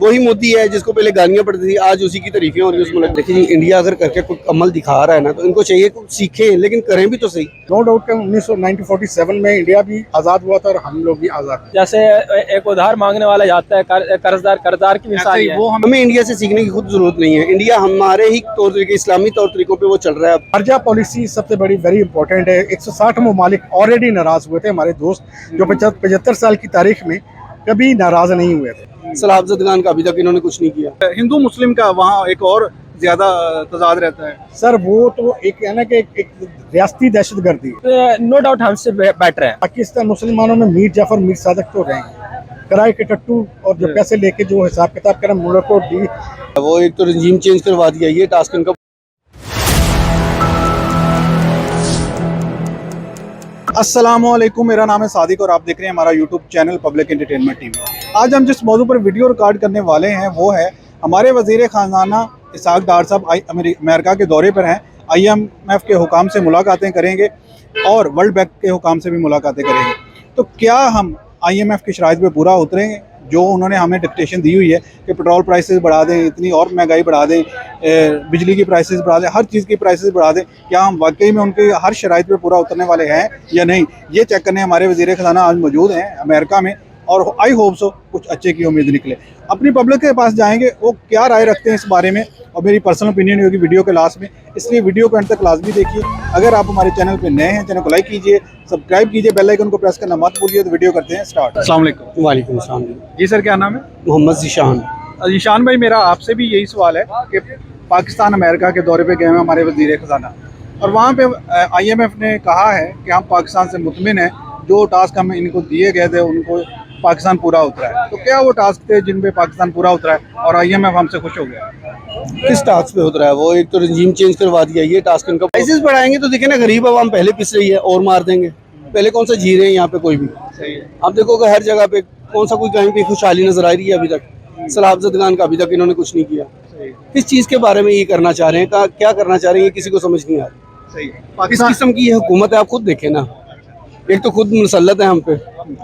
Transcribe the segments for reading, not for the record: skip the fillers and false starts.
वही मोदी है जिसको पहले गालियां पड़ती थी, आज उसी की तारीफें हो रही है उस मुल्क। देखिए जी, इंडिया अगर करके कोई अमल दिखा रहा है ना, तो इनको चाहिए कुछ सीखें, लेकिन करें भी तो सही। नो डाउट कि 1947 में इंडिया भी आज़ाद हुआ था और हम लोग भी आज़ाद। जैसे एक उधार मांगने वाला जाता है, कर्जदार की मिसाल है। वो हमें इंडिया से सीखने की खुद जरूरत नहीं है। इंडिया हमारे ही तौर तरीके, इस्लामी तौर तरीकों पे वो चल रहा है। खारजा पॉलिसी सबसे बड़ी वेरी इंपॉर्टेंट है। 160 ममालिक ऑलरेडी नाराज हुए थे, हमारे दोस्त जो 75 साल की तारीख में कभी नाराज नहीं हुए थे। सलाहजदगान का अभी तक इन्होंने कुछ नहीं किया। हिंदू मुस्लिम का वहाँ एक और ज्यादा तजाद रहता है। सर वो तो एक है ना कि एक रियासती दहशतगर्दी नो डाउट हमसे बेटर है। पाकिस्तान मुसलमानों में मीर जाफर मीर सादक तो रहे हैं, किराए के टट्टू और जो पैसे लेके जो हिसाब किताब करा मुल्क को दी। वो एक तो रजीम चेंज करवा दिया, ये टास्क इनका। अस्सलामुअलैकुम, मेरा नाम है सादिक और आप देख रहे हैं हमारा YouTube channel public entertainment TV. आज हम जिस मौजू पर वीडियो रिकॉर्ड करने वाले हैं वो है हमारे वज़ीर ख़ाज़ाना इसहाक़ डार साहब अमेरिका के दौरे पर हैं। IMF के हुकाम से मुलाकातें करेंगे और वर्ल्ड बैंक के हुकाम से भी मुलाकातें करेंगे। तो क्या हम IMF की शराइत पर पूरा उतरेंगे? जो उन्होंने हमें डिक्टेशन दी हुई है कि पेट्रोल प्राइसेस बढ़ा दें, इतनी और महंगाई बढ़ा दें, बिजली की प्राइसेस बढ़ा दें, हर चीज़ की प्राइसेस बढ़ा दें, क्या हम वाकई में उनके हर शराइत पे पूरा उतरने वाले हैं या नहीं? ये चेक करने हमारे वज़ीर ख़ज़ाना आज मौजूद हैं अमेरिका में और आई होप सो कुछ अच्छे की उम्मीद निकले। अपनी पब्लिक के पास जाएंगे, वो क्या राय रखते हैं इस बारे में, और मेरी पर्सनल ओपिनियन होगी वीडियो के लास्ट में, इसलिए वीडियो को एंड तक लाजमी देखिए। अगर आप हमारे चैनल पे नए हैं, चैनल को लाइक कीजिए, सब्सक्राइब कीजिए, बेल आइकन को प्रेस करना मत भूलिए। तो वीडियो करते हैं स्टार्ट। अस्सलाम वालेकुम। वालेकुम सलाम। जी सर, क्या नाम है? मोहम्मद ज़ीशान। ईशान भाई, मेरा आपसे भी यही सवाल है कि पाकिस्तान अमेरिका के दौरे पे गए हैं हमारे वज़ीर ख़ज़ाना, और वहाँ पे IMF ने कहा है कि हम पाकिस्तान से मुतमिन हैं, जो टास्क हमें इनको दिए गए थे उनको पाकिस्तान पूरा उतरा है। तो क्या वो टास्क थे जिन पे पाकिस्तान पूरा उतरा है और IMF हमसे खुश हो गया? किस टास्क पे उतरा है? वो एक तो रजीम चेंज करवा दिया, ये टास्क इनका। प्राइसेस बढ़ाएंगे तो देखे ना, गरीब आवाम पहले पिस रही है और मार देंगे। पहले कौन सा जी रहे हैं यहाँ पे कोई भी? सही है। आप देखोगे हर जगह पे कौन सा कोई कहीं पे खुशहाली नजर आ रही है? अभी तक सलाहजदगान का अभी तक इन्होंने कुछ नहीं किया। किस चीज़ के बारे में ये करना चाह रहे हैं, क्या करना चाह रहे हैं, ये किसी को समझ नहीं आ रही। सही है। किस पाकिस्तान किस्म की ये हुकूमत है, आप खुद देखें ना। एक तो खुद मुसल्लत है हम पे,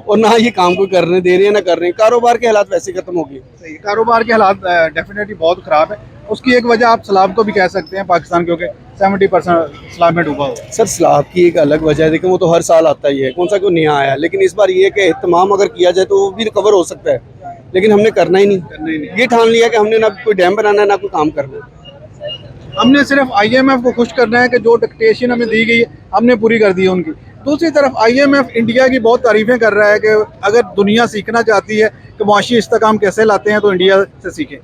और ना ये काम कोई करने दे रहे हैं ना कर रहे हैं। कारोबार के हालात वैसे खत्म हो गए। सही है। कारोबार के हालात डेफिनेटली बहुत ख़राब है। उसकी एक वजह आप सैलाब को भी कह सकते हैं, पाकिस्तान क्योंकि 70% सैलाब में डूबा हुआ। सर सैलाब की एक अलग वजह है, देखिए वो तो हर साल आता ही है, कौन सा क्यों नया आया। लेकिन इस बार ये कि एहतमाम अगर किया जाए तो वो भी रिकवर हो सकता है, लेकिन हमने करना ही नहीं। ये ठान लिया कि हमने ना कोई डैम बनाना है ना कोई काम करना है। हमने सिर्फ IMF को खुश करना है कि जो डिक्टेशन हमें दी गई है हमने पूरी कर दी है उनकी। दूसरी तरफ IMF इंडिया की बहुत तारीफें कर रहा है कि अगर दुनिया सीखना चाहती है कि मुआशी इस्तेकाम कैसे लाते हैं तो इंडिया से सीखें।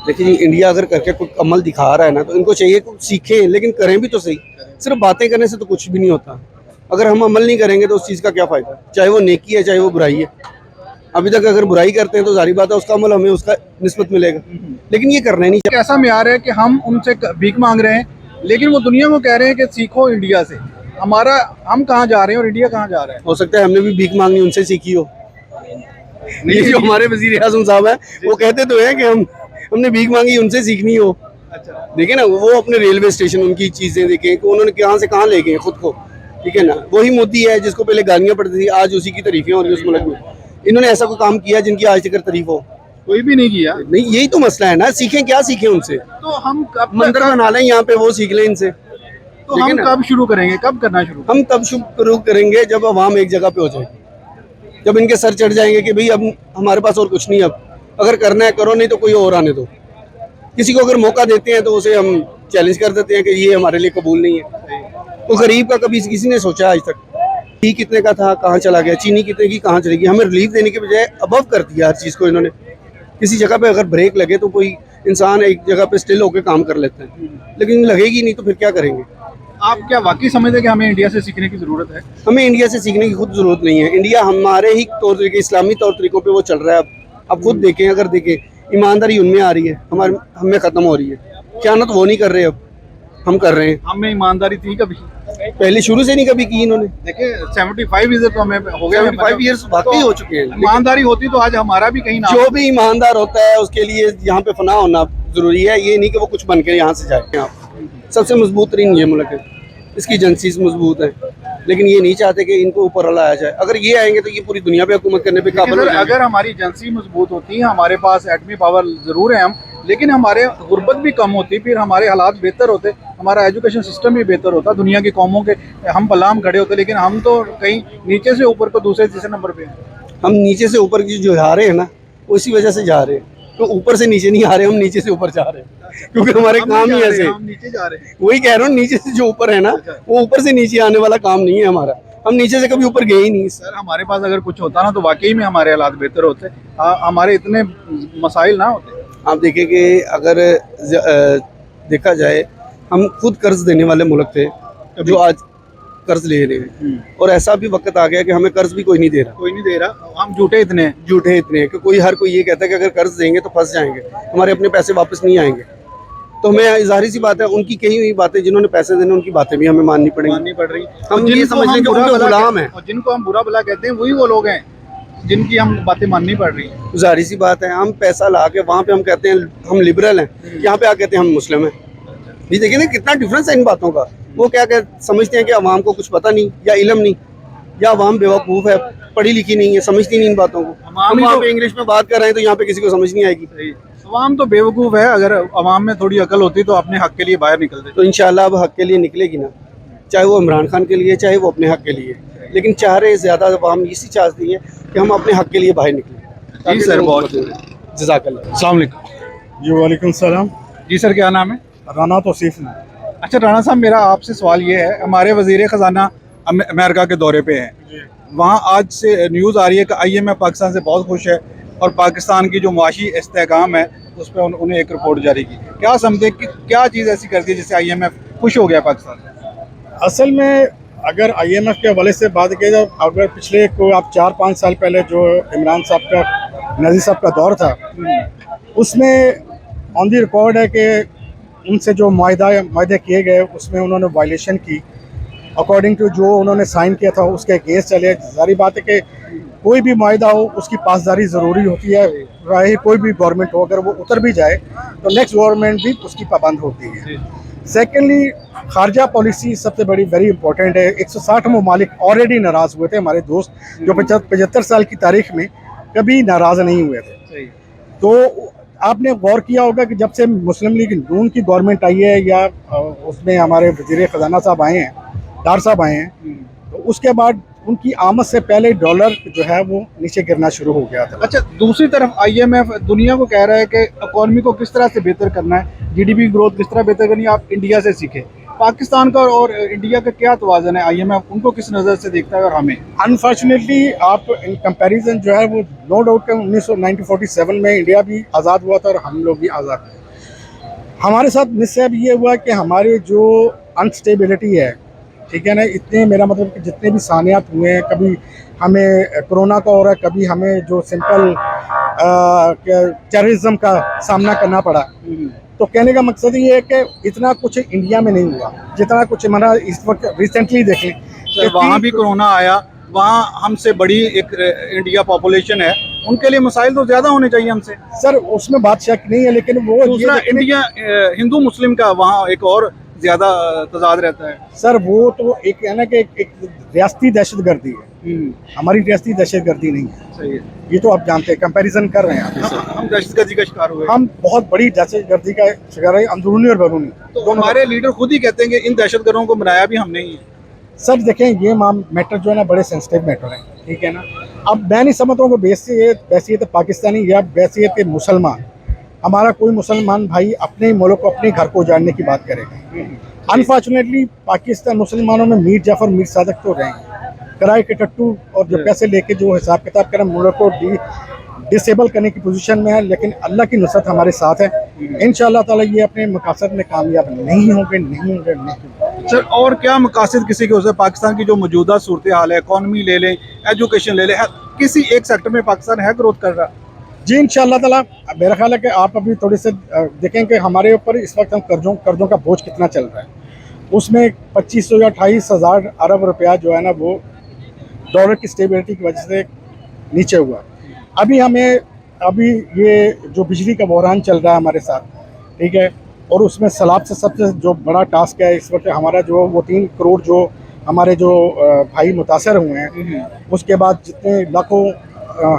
देखिए जी, इंडिया अगर करके कोई अमल दिखा रहा है ना, तो इनको चाहिए कुछ सीखें, लेकिन करें भी तो सही। सिर्फ बातें करने से तो कुछ भी नहीं होता। अगर हम अमल नहीं करेंगे तो उस चीज़ का क्या फ़ायदा, चाहे वो नेकी है चाहे वो बुराई है। अभी तक अगर बुराई करते हैं तो जारी बात है उसका अमल हमें उसका निस्बत मिलेगा, लेकिन ये करना ही नहीं चाहिए। ऐसा म्यार है कि हम उनसे भीख मांग रहे हैं, लेकिन वो दुनिया को कह रहे हैं कि सीखो इंडिया से। हमारा हम कहाँ जा रहे हैं और इंडिया कहाँ जा रहा है? हो सकता है हमने भी भीख मांगनी उनसे सीखी हो। ये जो हमारे वज़ीर आज़म साहब हैं वो कहते तो हैं कि हमने भीख मांगी उनसे सीखनी हो। अच्छा, देखे ना, वो अपने रेलवे स्टेशन उनकी चीज़ें देखें कि उन्होंने कहाँ से कहाँ ले गए खुद को, ठीक है ना। वही मोदी है जिसको पहले गालियाँ पड़ती थी, आज उसी की तारीफें हो रही है उस मुल्क में। इन्होंने ऐसा कोई काम किया जिनकी आज तक तारीफ हो? कोई भी नहीं किया। नहीं, यही तो मसला है ना। सीखें, क्या सीखें उनसे? तो हम कब मंदिर बना लें यहाँ पे, वो सीख लें इनसे। तो हम कब शुरू करेंगे, कब करना शुरू? हम तब शुरू करेंगे जब अवाम एक जगह पे हो जाएगी, जब इनके सर चढ़ जाएंगे कि भाई अब हमारे पास और कुछ नहीं, अब अगर करना है करो, नहीं तो कोई और आने दो। किसी को अगर मौका देते हैं तो उसे हम चैलेंज कर देते हैं कि ये हमारे लिए कबूल नहीं है। तो गरीब का कभी किसी ने सोचा आज तक? घी कितने का था, कहाँ चला गया? चीनी कितने की, कहाँ चली गई? हमें रिलीफ देने के बजाय अबव कर दिया हर चीज़ को इन्होंने। किसी जगह पे अगर ब्रेक लगे तो कोई इंसान एक जगह पे स्टिल होकर काम कर लेता है, लेकिन लगेगी नहीं तो फिर क्या करेंगे? आप क्या वाकई समझते हैं कि हमें इंडिया से सीखने की ज़रूरत है? हमें इंडिया से सीखने की खुद ज़रूरत नहीं है। इंडिया हमारे ही तौर तरीके, इस्लामी तौर तरीकों पे वो चल रहा है। अब खुद देखें, अगर देखें ईमानदारी उनमें आ रही है, हमें ख़त्म हो रही है। ख़यानत वो नहीं कर रहे, अब हम कर रहे हैं। हमें ईमानदारी थी कभी? पहले शुरू से नहीं कभी की इन्होंने। देखिए 75 ईयर तो हमें हो गया, 75 ईयर्स वाकई हो चुके हैं। ईमानदारी होती तो आज हमारा भी कहीं ना। जो भी ईमानदार होता है उसके लिए यहाँ पे फना होना जरूरी है, ये नहीं कि वो कुछ बन के यहाँ से जाए। यहाँ सबसे मजबूत तरीन ये मुल्क है, इसकी एजेंसीज मजबूत हैं, लेकिन ये नहीं चाहते कि इनको ऊपर लाया जाए। अगर ये आएंगे तो ये पूरी दुनिया पे हुकूमत करने पे काबिल हो सर, जाएंगे। अगर हमारी एजेंसी मजबूत होती है, हमारे पास एटमी पावर ज़रूर है हम, लेकिन हमारे गुर्बत भी कम होती, फिर हमारे हालात बेहतर होते, हमारा एजुकेशन सिस्टम भी बेहतर होता, दुनिया की कौमों के हम पलाम खड़े होते, लेकिन हम तो कहीं नीचे से ऊपर को दूसरे तीसरे नंबर पे हैं। हम नीचे से ऊपर की जो जा रहे हैं ना, उसी वजह से जा रहे हैं। तो ऊपर से नीचे नहीं आ रहे, हम नीचे से ऊपर जा रहे हैं, क्योंकि हमारे काम ही ऐसे। हम नीचे जा रहे हैं। वही कह रहा हूँ, नीचे से जो ऊपर है ना, वो ऊपर से नीचे आने वाला काम नहीं है हमारा। हम नीचे से कभी ऊपर गए ही नहीं। सर, हमारे पास अगर कुछ होता ना तो वाकई में हमारे हालात बेहतर होते, हमारे इतने मसाइल ना होते। आप देखिए कि अगर देखा जाए, हम खुद कर्ज देने वाले मुल्क थे जो आज कर्ज ले रहे हैं, और ऐसा भी वक्त आ गया कि हमें कर्ज भी कोई नहीं दे रहा। कोई नहीं दे रहा, हम झूठे इतने हैं। झूठे इतने हैं कि हर कोई ये कहता है कि अगर कर्ज देंगे तो फंस जाएंगे, हमारे अपने पैसे वापस नहीं आएंगे। तो हमें जाहिर सी बात है, उनकी कही हुई बातें, जिन्होंने पैसे देने उनकी बातें भी हमें माननी पड़ रही। हम ये समझ लें कि उनके गुलाम हैं, और जिनको हम बुरा भला कहते हैं वही वो लोग हैं जिनकी हम बातें माननी पड़ रही हैं। जाहिर सी बात है, हम पैसा ला के वहाँ पे हम कहते हैं हम लिबरल हैं, यहाँ पे आ कहते हैं हम मुस्लिम हैं। ये देखिए ना कितना डिफरेंस है इन बातों का। वो क्या समझते हैं कि अवाम को कुछ पता नहीं, या इल्म नहीं, या अवाम बेवकूफ़ है, पढ़ी लिखी नहीं है, समझती नहीं इन बातों को। हम वहाँ पे इंग्लिश में बात कर रहे हैं तो यहाँ पे किसी को समझ नहीं आएगी। अवाम तो बेवकूफ़ है, अगर अवाम में थोड़ी अकल होती तो अपने हक के लिए बाहर निकलते। तो इंशाल्लाह अब हक के लिए निकलेगी ना, चाहे वो इमरान खान के लिए, चाहे वो अपने हक के लिए। लेकिन चाह रहे ज़्यादा अवाम इसी चाहती है कि हम अपने हक के लिए बाहर निकलें। जी सर, बहुत जज़ाकल्लाह। अस्सलाम वालेकुम। जी वालेकुम सलाम। जी सर, क्या नाम है? राना तौसीफ ने। अच्छा राणा साहब, मेरा आपसे सवाल ये है, हमारे वज़ीर ख़जाना अमेरिका के दौरे पे हैं, वहाँ आज से न्यूज़ आ रही है कि IMF पाकिस्तान से बहुत खुश है और पाकिस्तान की जो मुआशी इस्तेहकाम है उस पर उन्हें एक रिपोर्ट जारी की। क्या समझते कि क्या चीज़ ऐसी कर दी जिससे IMF खुश हो गया पाकिस्तान से? असल में अगर IMF के हवाले से बात की जाए, अगर पिछले को आप 4-5 साल पहले जो इमरान साहब का, नज़ीर साहब का दौर था, उसमें ऑन दी रिकॉर्ड है कि उनसे जो मायदे किए गए उसमें उन्होंने वायलेशन की। अकॉर्डिंग टू जो उन्होंने साइन किया था उसके केस चले। जारी बात है कि कोई भी मायदा हो उसकी पासदारी ज़रूरी होती है, चाहे कोई भी गवर्नमेंट हो, अगर वो उतर भी जाए तो नेक्स्ट गवर्नमेंट भी उसकी पाबंद होती है। सेकेंडली, खारजा पॉलिसी सबसे बड़ी वेरी इंपॉर्टेंट है। 160 ममालिक ऑलरेडी नाराज़ हुए थे, हमारे दोस्त जो 75 साल की तारीख में कभी नाराज़ नहीं हुए थे। तो आपने गौर किया होगा कि जब से मुस्लिम लीग नून की गवर्नमेंट आई है, या उसमें हमारे वज़ीर ख़जाना साहब आए हैं, डार साहब आए हैं, तो उसके बाद उनकी आमद से पहले डॉलर जो है वो नीचे गिरना शुरू हो गया था। अच्छा, दूसरी तरफ IMF दुनिया को कह रहा है कि इकॉनमी को किस तरह से बेहतर करना है, GDP ग्रोथ किस तरह बेहतर करनी है, आप इंडिया से सीखें। पाकिस्तान का और इंडिया का क्या तवाज़न है? IMF उनको किस नज़र से देखता है और हमें? अनफॉर्चुनेटली आप इन कंपैरिजन जो है वो नो डाउट के 1947 में इंडिया भी आज़ाद हुआ था और हम लोग भी आज़ाद थे। हमारे साथ मिसहैप ये हुआ कि हमारे जो अनस्टेबिलिटी है, ठीक है ना, इतने, मेरा मतलब कि जितने भी सानियात हुए हैं, कभी हमें कोरोना का हो रहा है, कभी हमें जो सिंपल टेररिज्म का सामना करना पड़ा। तो कहने का मकसद ये है कि इतना कुछ इंडिया में नहीं हुआ जितना कुछ हमारा इस वक्त रिसेंटली देखें। सर, वहाँ भी कोरोना आया, वहाँ हमसे बड़ी एक इंडिया पॉपुलेशन है, उनके लिए मसाइल तो ज़्यादा होने चाहिए हमसे। सर उसमें बात शक नहीं है, लेकिन वो दूसरा इंडिया हिंदू मुस्लिम का वहाँ एक और ज़्यादा तजाद रहता है। सर वो तो एक है ना कि एक रियासती दहशतगर्दी है, हमारी रियासती दहशतगर्दी नहीं है। सही है, ये तो आप जानते हैं, कंपैरिजन कर रहे हैं आप। हम दहशतगर्दी का शिकार हुए। हम बहुत बड़ी दहशतगर्दी का शिकार है, अंदरूनी और बैरूनी। तो हमारे लीडर खुद ही कहते हैं कि इन दहशतगर्दों को बनाया भी हमने ही है। सर देखें, ये मैटर जो है ना बड़े सेंसिटिव मैटर है, ठीक है ना। अब मैं नहीं समझता हूँ कि बैसियत पाकिस्तानी या बैसियत के मुसलमान, हमारा कोई मुसलमान भाई अपने मुल्क को, अपने घर को उजाड़ने की बात करेगा। अनफॉर्चुनेटली पाकिस्तान मुसलमानों में मीर जाफर, मीर सादक तो रहे हैं, किराए के टट्टू और जो पैसे लेके जो हिसाब किताब करें मुल्क को डिसेबल करने की पोजीशन में है। लेकिन अल्लाह की नुसरत हमारे साथ है, इंशाअल्लाह ताला ये अपने मकासद में कामयाब नहीं होंगे। सर, और क्या मकासद किसी के होते? पाकिस्तान की जो मौजूदा सूरत हाल है, इकॉनमी ले लें, एजुकेशन ले लें, किसी एक सेक्टर में पाकिस्तान है ग्रोथ कर रहा? जी इंशाअल्लाह ताला। मेरा ख्याल है कि आप अभी थोड़े से देखें कि हमारे ऊपर इस वक्त हम कर्जों का बोझ कितना चल रहा है। उसमें 2500 या 28,000 अरब रुपया जो है ना वो डॉलर की स्टेबिलिटी की वजह से नीचे हुआ। अभी ये जो बिजली का बहरान चल रहा है हमारे साथ, ठीक है, और उसमें सैलाब से सबसे जो बड़ा टास्क है इस वक्त हमारा, जो वो 3 करोड़ जो हमारे जो भाई मुतासर हुए हैं, उसके बाद जितने लाखों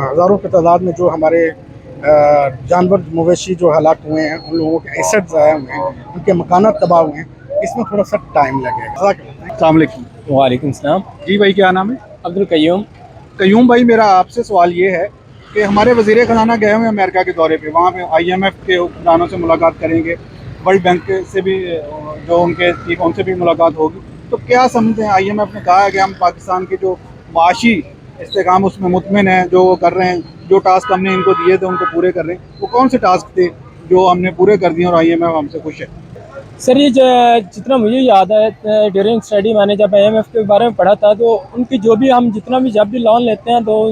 हज़ारों की तादाद में जो हमारे जानवर मवेशी जो हलाक हुए हैं, उन लोगों के एसेट ज़ाया हुए हैं, उनके मकानात तबाह हुए हैं, इसमें थोड़ा सा टाइम लगेगा। अस्सलाम वालेकुम। वालेकुम सलाम। जी भाई, क्या नाम है? अब्दुल कयूम। कयूम भाई, मेरा आपसे सवाल ये है कि हमारे वज़ीर ख़ज़ाना गए हुए हैं अमेरिका के दौरे पे, वहाँ पे IMF के हुक्मरानों से मुलाकात करेंगे, वर्ल्ड बैंक से भी जो उनके चीफ उनसे भी मुलाकात होगी। तो क्या समझते हैं, IMF ने कहा है कि हम पाकिस्तान के जो माशी इस्तेकाम उसमें मुतमिन हैं, जो वो कर रहे हैं, जो टास्क हमने इनको दिए थे उनको पूरे कर रहे हैं। वो कौन से टास्क थे जो हमने पूरे कर दिए और IMF हमसे खुश है? सर ये जितना मुझे याद है, ड्यूरिंग स्टडी मैंने जब IMF के बारे में पढ़ा था, तो उनकी जो भी हम जब भी लोन लेते हैं तो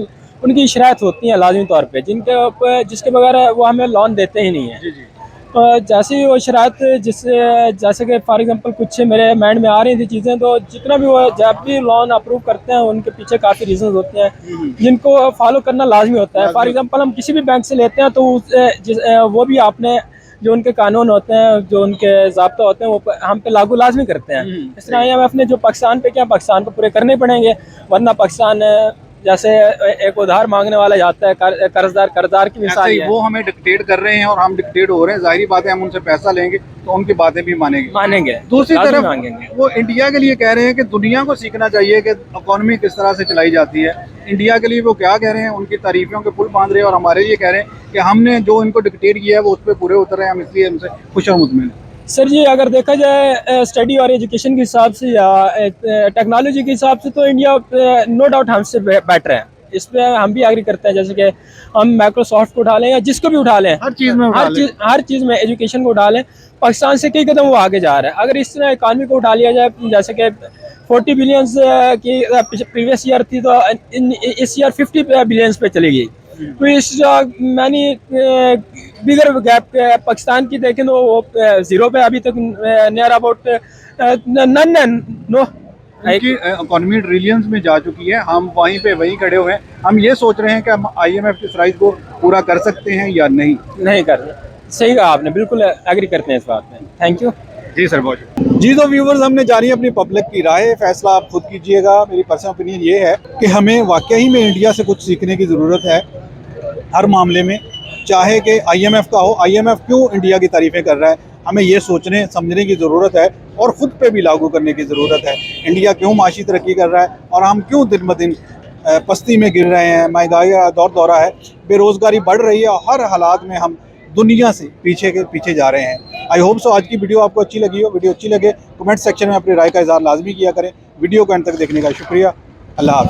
उनकी शराइत होती हैं लाजमी तौर पे, जिसके बगैर वो हमें लोन देते ही नहीं है। जी जी। जैसे ही वो शराइत जैसे कि फॉर एग्जांपल कुछ मेरे माइंड में आ रही थी चीज़ें, तो जितना भी वो जब भी लोन अप्रूव करते हैं उनके पीछे काफ़ी रीजंस होते हैं जिनको फॉलो करना लाजमी होता है। फॉर एग्जांपल हम किसी भी बैंक से लेते हैं तो वो भी आपने जो उनके कानून होते हैं, जो उनके ज़ाब्ता होते हैं, वो हम पे लागू लाजमी करते हैं। इस तरह IMF ने जो पाकिस्तान पे किया, पाकिस्तान को पूरे करने पड़ेंगे, वरना पाकिस्तान जैसे एक उधार मांगने वाला जाता है, कर्जदार की मिसाल है। वो हमें डिक्टेट कर रहे हैं और हम डिक्टेट हो रहे हैं, जाहिर बात है हम उनसे पैसा लेंगे तो उनकी बातें भी मानेंगे। दूसरी तरफ मांगेंगे। वो इंडिया के लिए कह रहे हैं कि दुनिया को सीखना चाहिए कि इकॉनमी किस तरह से चलाई जाती है। इंडिया के लिए वो क्या कह रहे हैं, उनकी तारीफों के पुल बांध रहे हैं, और हमारे लिए कह रहे हैं कि हमने जो इनको डिक्टेट किया है वो उस पर पूरे उतर रहे हैं, हम इसलिए हमसे खुश और मुतमिन हैं। सर जी, अगर देखा जाए स्टडी और एजुकेशन के हिसाब से या टेक्नोलॉजी के हिसाब से, तो इंडिया नो डाउट हमसे बेटर है। इस पे हम भी एग्री करते हैं। जैसे कि हम माइक्रोसॉफ्ट को उठा लें या जिसको भी उठा लें, हर चीज़ में एजुकेशन को उठा लें, पाकिस्तान से कई कदम वो आगे जा रहा है। अगर इस तरह इकानमी को उठा लिया जाए, जैसे कि 40 बिलियंस की प्रीवियस ईयर थी, तो इस ईयर 50 बिलियंस पे चली गई। तो इस मैंने बिगर गैप पाकिस्तान की देखें तो वो जीरो पे अभी तक नियर अबाउट नो। उनकी इकॉनमी ट्रिलियंस में जा चुकी है, हम वहीं खड़े हुए हैं। हम ये सोच रहे हैं कि हम IMF की शराइत को पूरा कर सकते हैं या नहीं कर रहे। सही कहा आपने, बिल्कुल एग्री करते हैं इस बात में। थैंक यू जी सर, बहुत जी। तो व्यूवर्स, हमने जानी अपनी पब्लिक की राय, फैसला आप खुद कीजिएगा। मेरी पर्सनल ओपिनियन ये है कि हमें वाकई में इंडिया से कुछ सीखने की ज़रूरत है हर मामले में, चाहे कि IMF का हो। IMF क्यों इंडिया की तारीफ़ें कर रहा है, हमें ये सोचने समझने की ज़रूरत है और ख़ुद पे भी लागू करने की ज़रूरत है। इंडिया क्यों माशी तरक्की कर रहा है और हम क्यों दिन ब दिन पस्ती में गिर रहे हैं, महंगाई का दौर दौरा है, बेरोज़गारी बढ़ रही है, और हर हालात में हम दुनिया से पीछे जा रहे हैं। आई होप सो आज की वीडियो आपको अच्छी लगी हो। वीडियो अच्छी लगे कमेंट सेक्शन में अपनी राय का इज़हार लाजमी किया करें। वीडियो को अंत तक देखने का शुक्रिया। अल्लाह हाफ़िज़।